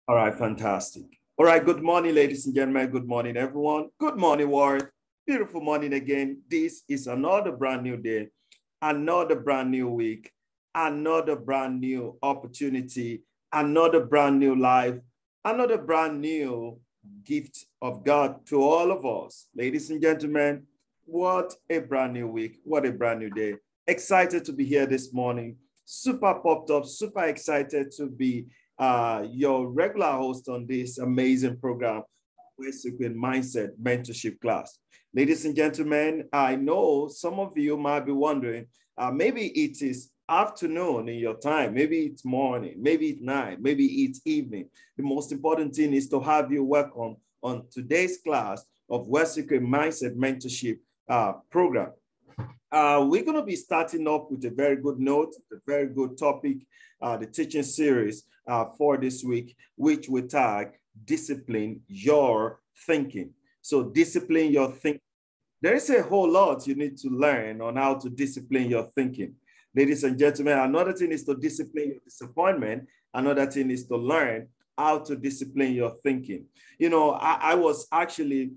All right, fantastic. All right, good morning, ladies and gentlemen. Good morning, everyone. Good morning, Ward. Beautiful morning again. This is another brand new day, another brand new week, another brand new opportunity, another brand new life, another brand new gift of God to all of us. Ladies and gentlemen, what a brand new week. What a brand new day. Excited to be here this morning. Super popped up, super excited to be your regular host on this amazing program, Wealth-Secrets Mindset Mentorship Class. Ladies and gentlemen, I know some of you might be wondering, maybe it is afternoon in your time, maybe it's morning, maybe it's night, maybe it's evening. The most important thing is to have you welcome on today's class of Wealth-Secrets Mindset Mentorship program. We're going to be starting up with a very good note, a very good topic, the teaching series for this week, which we tag Discipline Your Thinking. So discipline your thinking. There is a whole lot you need to learn on how to discipline your thinking. Ladies and gentlemen, another thing is to discipline your disappointment. Another thing is to learn how to discipline your thinking. You know, I was actually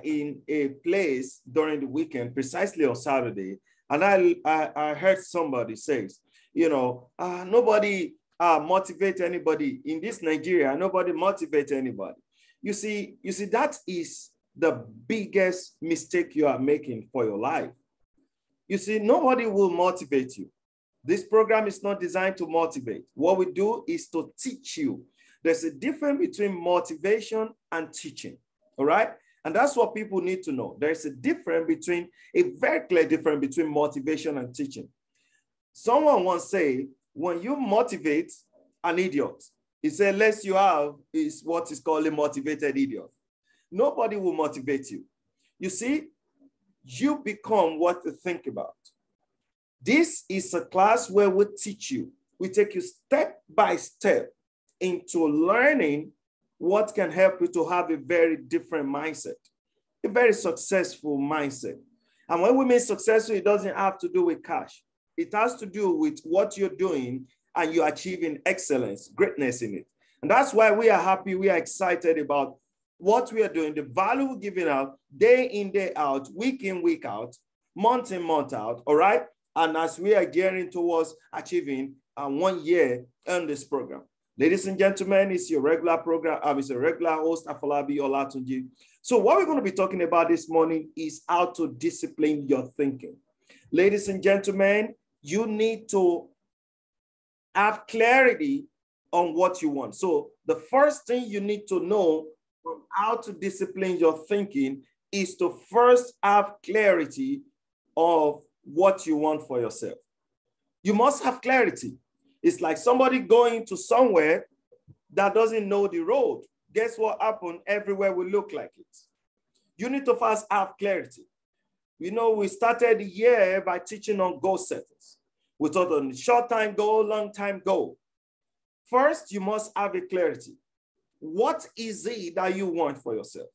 in a place during the weekend, precisely on Saturday, and I heard somebody say, you know, nobody motivate anybody in this Nigeria. Nobody motivate anybody. You see, that is the biggest mistake you are making for your life. You see, nobody will motivate you. This program is not designed to motivate. What we do is to teach you. There's a difference between motivation and teaching, all right? And that's what people need to know. There's a very clear difference between motivation and teaching. Someone once said, when you motivate an idiot, he said, unless you have is what is called a motivated idiot. Nobody will motivate you. You see, you become what you think about. This is a class where we teach you. We take you step by step into learning what can help you to have a very different mindset, a very successful mindset. And when we mean successful, it doesn't have to do with cash. It has to do with what you're doing and you're achieving excellence, greatness in it. And that's why we are happy, we are excited about what we are doing, the value we're giving out day in, day out, week in, week out, month in, month out, all right? And as we are gearing towards achieving 1 year on this program. Ladies and gentlemen, it's your regular program. It's a regular host, Afolabi Olatunji. So what we're going to be talking about this morning is how to discipline your thinking. Ladies and gentlemen, you need to have clarity on what you want. So the first thing you need to know from how to discipline your thinking is to first have clarity of what you want for yourself. You must have clarity. It's like somebody going to somewhere that doesn't know the road. Guess what happened? Everywhere will look like it. You need to first have clarity. You know, we started the year by teaching on goal settings. We taught on short time goal, long time goal. First, you must have a clarity. What is it that you want for yourself?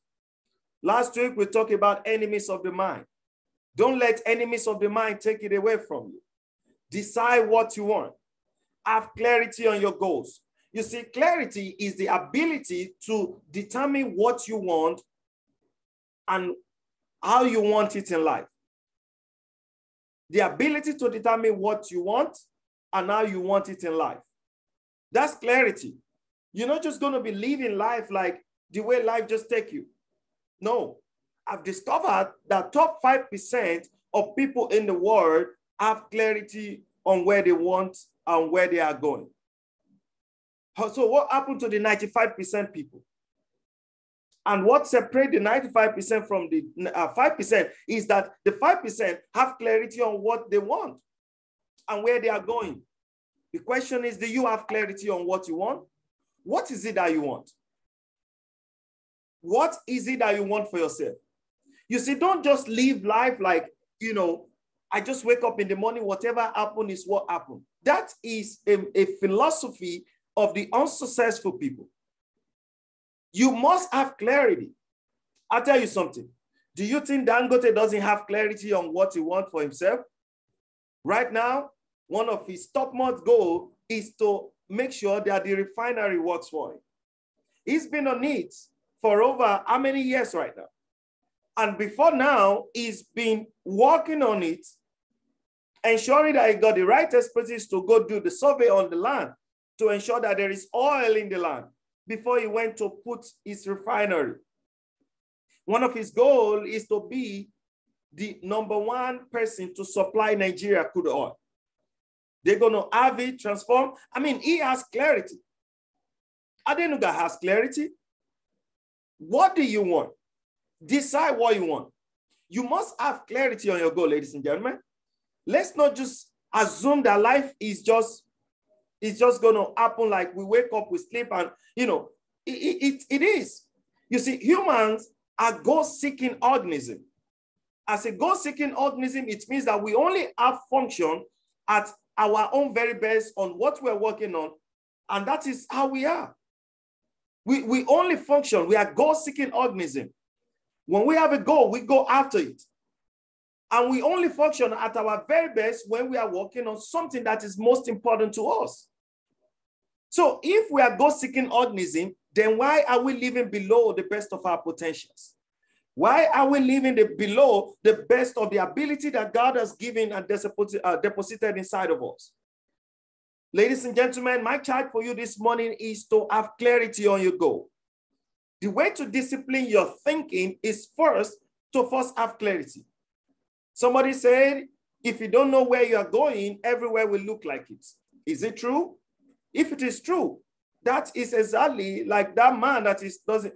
Last week, we talked about enemies of the mind. Don't let enemies of the mind take it away from you. Decide what you want. Have clarity on your goals. You see, clarity is the ability to determine what you want and how you want it in life. The ability to determine what you want and how you want it in life. That's clarity. You're not just going to be living life like the way life just takes you. No, I've discovered that top 5% of people in the world have clarity on where they want and where they are going. So what happened to the 95% people? And what separates the 95% from the 5% is that the 5% have clarity on what they want and where they are going. The question is, do you have clarity on what you want? What is it that you want? What is it that you want for yourself? You see, don't just live life like, you know, I just wake up in the morning, whatever happened is what happened. That is a philosophy of the unsuccessful people. You must have clarity. I'll tell you something. Do you think Dangote doesn't have clarity on what he wants for himself? Right now, one of his topmost goals is to make sure that the refinery works for him. He's been on it for over how many years right now? And before now, he's been working on it, ensuring that he got the right expertise to go do the survey on the land to ensure that there is oil in the land before he went to put his refinery. One of his goals is to be the #1 person to supply Nigeria crude oil. They're going to have it transformed. I mean, he has clarity. Adenuga has clarity. What do you want? Decide what you want. You must have clarity on your goal, ladies and gentlemen. Let's not just assume that life is just going to happen like we wake up, we sleep, and, you know, it is. You see, humans are goal-seeking organism. As a goal-seeking organism, it means that we only have function at our own very best on what we're working on, and that is how we are. We only function. We are goal-seeking organism. When we have a goal, we go after it. And we only function at our very best when we are working on something that is most important to us. So if we are goal-seeking organism, then why are we living below the best of our potentials? Why are we living below the best of the ability that God has given and deposited inside of us? Ladies and gentlemen, my charge for you this morning is to have clarity on your goal. The way to discipline your thinking is first to have clarity. Somebody said, if you don't know where you are going, everywhere will look like it. Is it true? If it is true, that is exactly like that man that doesn't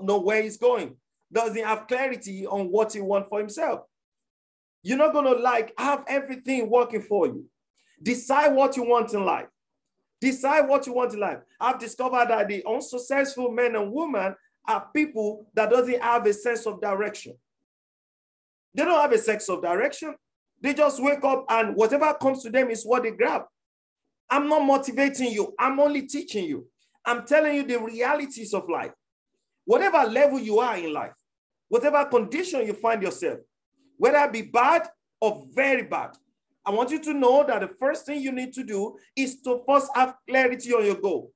know where he's going, doesn't have clarity on what he wants for himself. You're not going to have everything working for you. Decide what you want in life. Decide what you want in life. I've discovered that the unsuccessful men and women are people that doesn't have a sense of direction. They don't have a sense of direction. They just wake up and whatever comes to them is what they grab. I'm not motivating you. I'm only teaching you. I'm telling you the realities of life. Whatever level you are in life, whatever condition you find yourself, whether it be bad or very bad, I want you to know that the first thing you need to do is to first have clarity on your goal.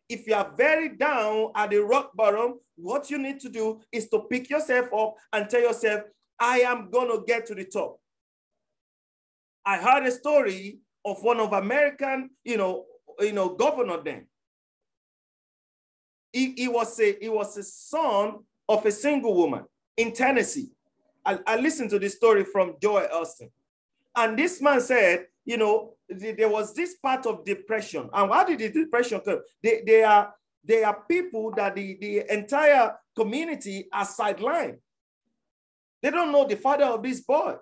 If you are very down at the rock bottom, what you need to do is to pick yourself up and tell yourself, I am going to get to the top. I heard a story of one of American, governor then. He was a son of a single woman in Tennessee. I listened to this story from Joel Austin. And this man said, there was this part of depression. And how did the depression come? They are people that the entire community are sidelined. They don't know the father of this boy.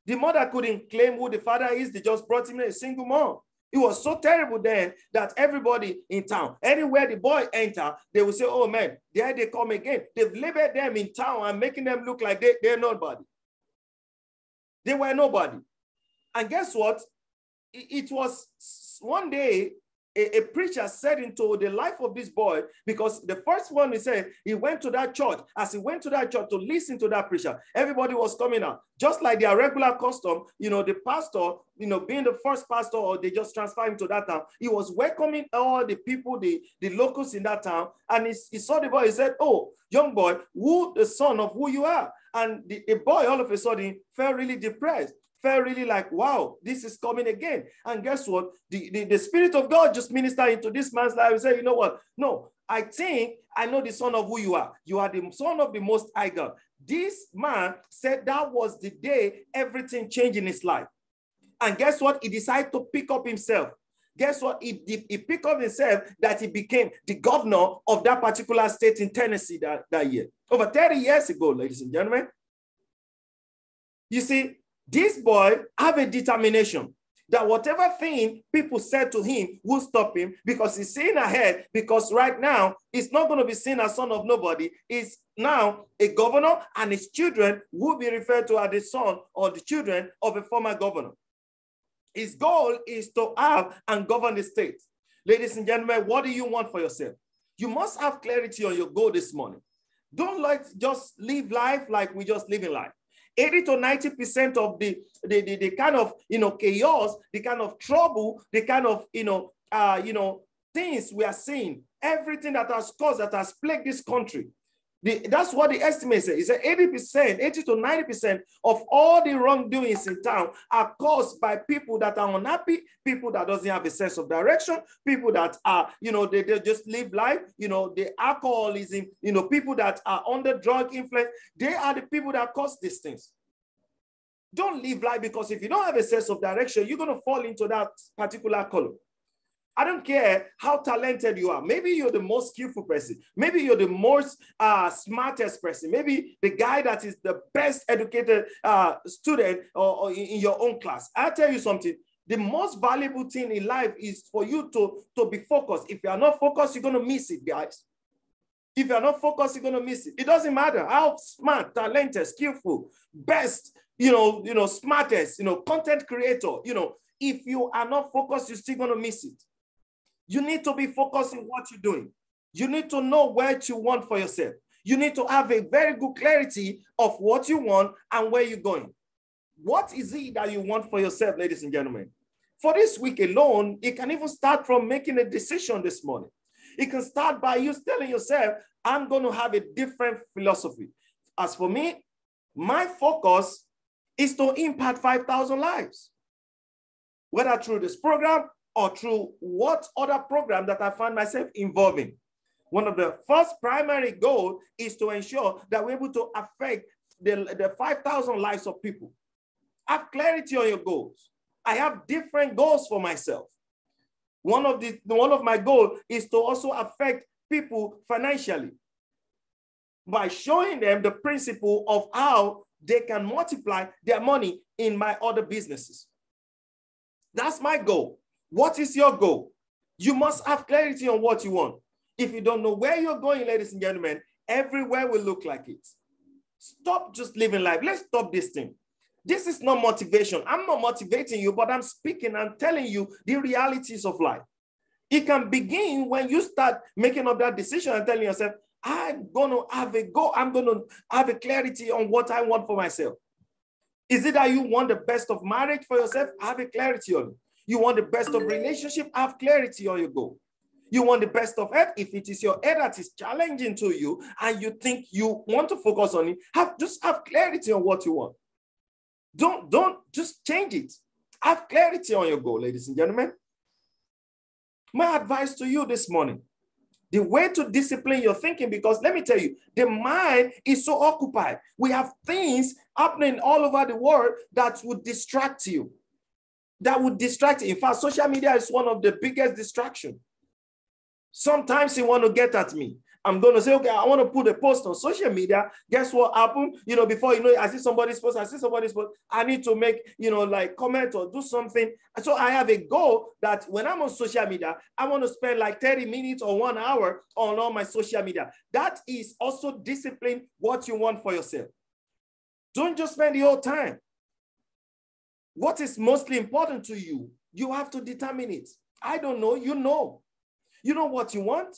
The mother couldn't claim who the father is. They just brought him in, a single mom. It was so terrible then that everybody in town, anywhere the boy enter, they will say, oh man, there they come again. They've labeled them in town and making them look like they're nobody. They were nobody. And guess what? It was one day a preacher said into the life of this boy, because the first one he said, he went to that church. As he went to that church to listen to that preacher, everybody was coming out. Just like their regular custom, the pastor, being the first pastor, or they just transfer him to that town, he was welcoming all the people, the locals in that town. And he saw the boy, he said, oh, young boy, who the son of who you are? And the boy all of a sudden felt really depressed. Felt really like, wow, this is coming again. And guess what? The Spirit of God just ministered into this man's life and said, you know what? No, I think I know the son of who you are. You are the son of the Most High God. This man said that was the day everything changed in his life. And guess what? He decided to pick up himself. Guess what? He picked up himself that he became the governor of that particular state in Tennessee that year. Over 30 years ago, ladies and gentlemen. You see, this boy have a determination that whatever thing people said to him will stop him, because he's seeing ahead, because right now he's not going to be seen as son of nobody. He's now a governor, and his children will be referred to as the son or the children of a former governor. His goal is to have and govern the state. Ladies and gentlemen, what do you want for yourself? You must have clarity on your goal this morning. Don't just live life like we just live in life. 80 to 90% of the kind of chaos, the kind of trouble, the kind of things we are seeing, everything that has caused, that has plagued this country. That's what the estimate says. It's 80%, 80 to 90% of all the wrongdoings in town are caused by people that are unhappy, people that doesn't have a sense of direction, people that are, they just live life, the alcoholism, people that are under drug influence. They are the people that cause these things. Don't live life, because if you don't have a sense of direction, you're going to fall into that particular column. I don't care how talented you are. Maybe you're the most skillful person. Maybe you're the most smartest person. Maybe the guy that is the best educated student or in your own class. I'll tell you something. The most valuable thing in life is for you to be focused. If you are not focused, you're going to miss it, guys. If you're not focused, you're going to miss it. It doesn't matter how smart, talented, skillful, best, smartest, content creator, if you are not focused, you're still going to miss it. You need to be focused on what you're doing. You need to know what you want for yourself. You need to have a very good clarity of what you want and where you're going. What is it that you want for yourself, ladies and gentlemen? For this week alone, it can even start from making a decision this morning. It can start by you telling yourself, I'm going to have a different philosophy. As for me, my focus is to impact 5,000 lives. Whether through this program or through what other program that I find myself involved in. One of the first primary goals is to ensure that we're able to affect the 5,000 lives of people. Have clarity on your goals. I have different goals for myself. One of my goals is to also affect people financially by showing them the principle of how they can multiply their money in my other businesses. That's my goal. What is your goal? You must have clarity on what you want. If you don't know where you're going, ladies and gentlemen, everywhere will look like it. Stop just living life. Let's stop this thing. This is not motivation. I'm not motivating you, but I'm speaking and telling you the realities of life. It can begin when you start making up that decision and telling yourself, I'm going to have a goal. I'm going to have a clarity on what I want for myself. Is it that you want the best of marriage for yourself? Have a clarity on it. You want the best of relationship? Have clarity on your goal. You want the best of health? If it is your head that is challenging to you and you think you want to focus on it, just have clarity on what you want. Don't just change it. Have clarity on your goal, ladies and gentlemen. My advice to you this morning, the way to discipline your thinking, because let me tell you, the mind is so occupied. We have things happening all over the world that would distract you. In fact, social media is one of the biggest distractions. Sometimes you want to get at me. I'm going to say, okay, I want to put a post on social media. Guess what happened? Before you know it, I see somebody's post. I need to make, like comment or do something. So I have a goal that when I'm on social media, I want to spend like 30 minutes or 1 hour on all my social media. That is also discipline what you want for yourself. Don't just spend the whole time. What is mostly important to you? You have to determine it. I don't know. You know. You know what you want.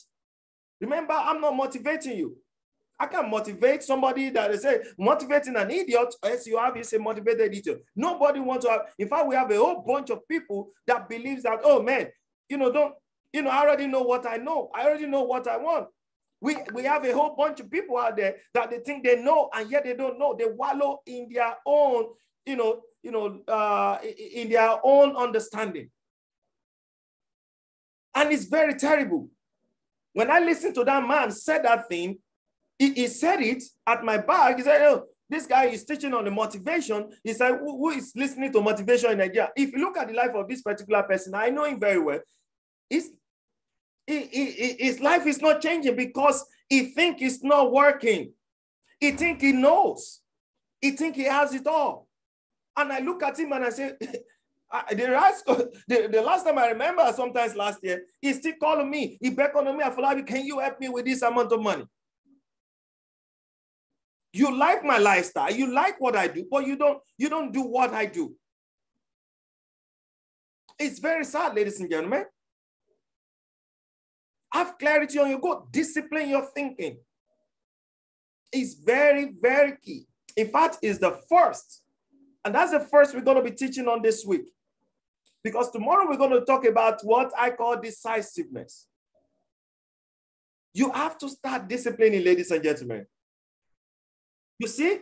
Remember, I'm not motivating you. I can motivate somebody that is motivating an idiot, as you have is a motivated idiot. Nobody wants to have. In fact, we have a whole bunch of people that believes that, oh man, I already know what I know. I already know what I want. We have a whole bunch of people out there that they think they know and yet they don't know. They wallow in their own, in their own understanding. And it's very terrible. When I listened to that man said that thing, he said it at my back. He said, oh, this guy is teaching on the motivation. He said, who is listening to motivation in Nigeria? If you look at the life of this particular person, I know him very well. His life is not changing because he thinks it's not working. He thinks he knows. He thinks he has it all. And I look at him and I say, the last time I remember, sometimes last year, he's still calling me. He beckoned on me. I feel, can you help me with this amount of money? You like my lifestyle. You like what I do, but you don't do what I do. It's very sad, ladies and gentlemen. Have clarity on your goal. Discipline your thinking. It's very, very key. In fact, it's the first. And that's the first we're going to be teaching on this week. Because tomorrow we're going to talk about what I call decisiveness. You have to start disciplining, ladies and gentlemen. You see,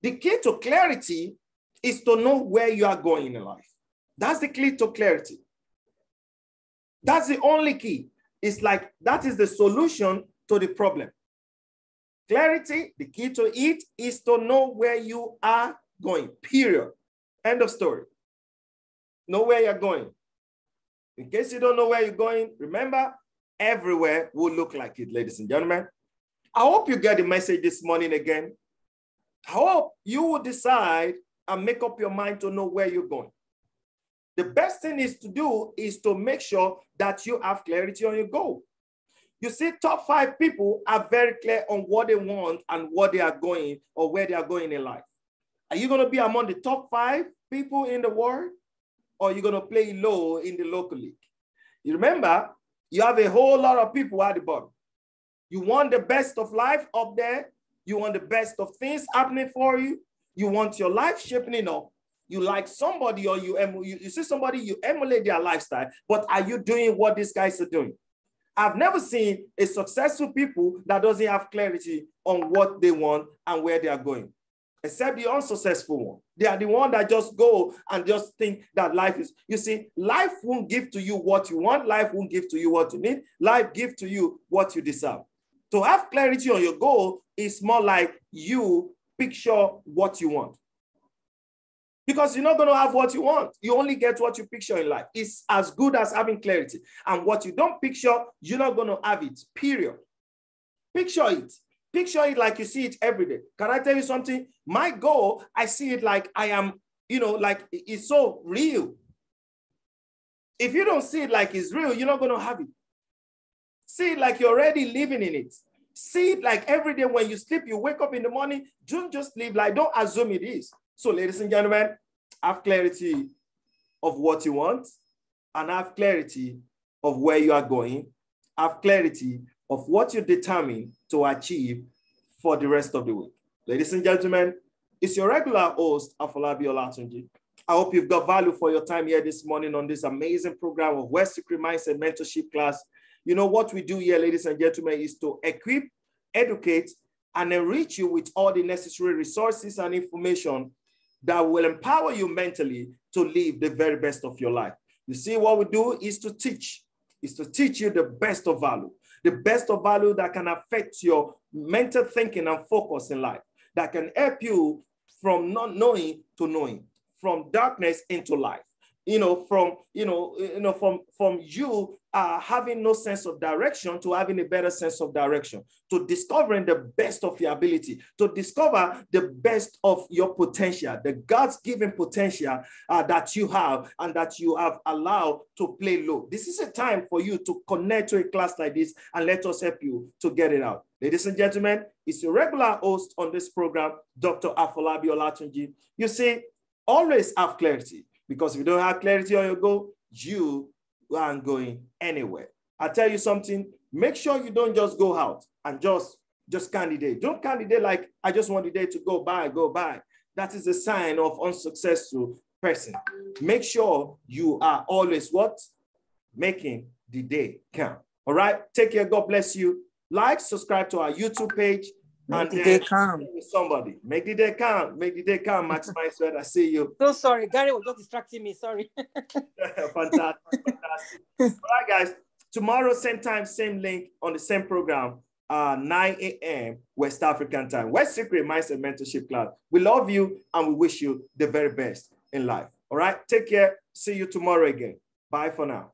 the key to clarity is to know where you are going in life. That's the key to clarity. That's the only key. It's like that is the solution to the problem. Clarity, the key to it is to know where you are going, period. End of story. Know where you're going. In case you don't know where you're going, remember, everywhere will look like it, ladies and gentlemen. I hope you get the message this morning again. I hope you will decide and make up your mind to know where you're going. The best thing is to do is to make sure that you have clarity on your goal. You see, top 5 people are very clear on what they want and what they are going or where they are going in life. Are you going to be among the top 5 people in the world, or are you going to play low in the local league? You remember, you have a whole lot of people at the bottom. You want the best of life up there. You want the best of things happening for you. You want your life shaping up. You like somebody, or you see somebody, you emulate their lifestyle, but are you doing what these guys are doing? I've never seen a successful people that doesn't have clarity on what they want and where they are going, except the unsuccessful one. They are the one that just go and just think that life is, you see, life won't give to you what you want. Life won't give to you what you need. Life gives to you what you deserve. To have clarity on your goal is more like you picture what you want. Because you're not going to have what you want. You only get what you picture in life. It's as good as having clarity. And what you don't picture, you're not going to have it, period. Picture it. Picture it like you see it every day. Can I tell you something? My goal, I see it like I am, like it's so real. If you don't see it like it's real, you're not going to have it. See it like you're already living in it. See it like every day when you sleep, you wake up in the morning, don't just live like, don't assume it is. So ladies and gentlemen, have clarity of what you want and have clarity of where you are going. Have clarity of what you determine to achieve for the rest of the week. Ladies and gentlemen, it's your regular host, Afolabi Olatunji. I hope you've got value for your time here this morning on this amazing program of Wealth Secrets Mindset Mentorship class. You know what we do here, ladies and gentlemen, is to equip, educate, and enrich you with all the necessary resources and information that will empower you mentally to live the very best of your life. You see, what we do is to teach you the best of value that can affect your mental thinking and focus in life, that can help you from not knowing to knowing, from darkness into life. From you having no sense of direction to having a better sense of direction, to discovering the best of your ability, to discover the best of your potential, the God's given potential that you have and that you have allowed to play low. This is a time for you to connect to a class like this and let us help you to get it out. Ladies and gentlemen, it's your regular host on this program, Dr. Afolabi Olatunji. You see, always have clarity. Because if you don't have clarity on your goal, you aren't going anywhere. I tell you something, make sure you don't just go out and just candidate. Don't candidate like, I just want the day to go by. That is a sign of unsuccessful person. Make sure you are always what? Making the day count. All right? Take care. God bless you. Like, subscribe to our YouTube page. Make the day count. Somebody make the day count. Make the day count. Maximize sweat. I see you. So sorry, Gary was just distracting me. Sorry. Fantastic. All right, guys. Tomorrow, same time, same link on the same program. 9 a.m. West African time. Wealth Secrets Mindset Mentorship class. We love you and we wish you the very best in life. All right. Take care. See you tomorrow again. Bye for now.